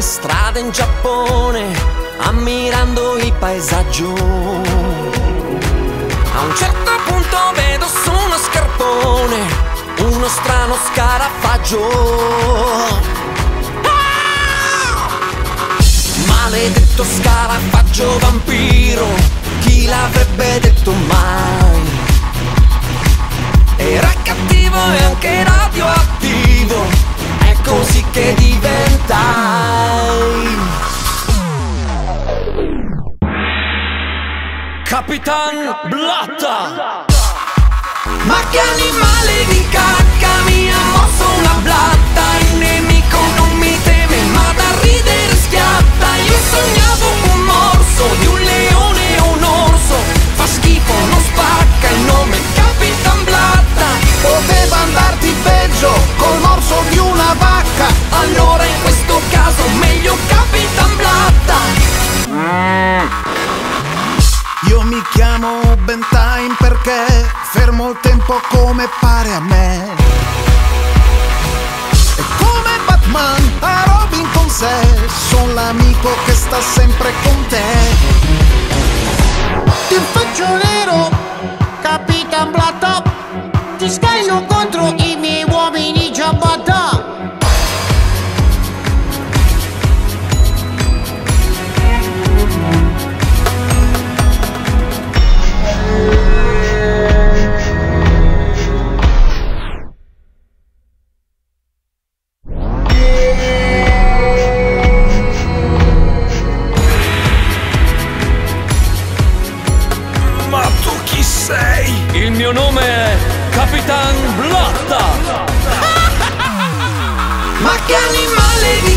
strada in Giappone, ammirando il paesaggio. A un certo punto vedo su uno scarpone uno strano scarafaggio. Maledetto scarafaggio vampiro, chi l'avrebbe detto mai? Era cattivo e anche radioattivo, è così che diventai Capitan Blatta. Ma che animale di cacca mi ha mosso una blatta? Il nemico non mi teme ma da ridere schiatta. Io sognavo un morso di un leone o un orso, fa schifo, non spacca, il nome è Capitan Blatta. Poteva andarti peggio col morso di una vacca, Allora in questo caso meglio Capitan Blatta. Io mi chiamo Bentime perché fermo il tempo come pare a me. E come Batman a Robin con sé, son l'amico che sta sempre con te. Ti faccio nero, Capitan Blatta, ti scagno contro i miei uomini ciabatta. Ma tu chi sei? Il mio nome è Capitan Blatta. Ma che animale di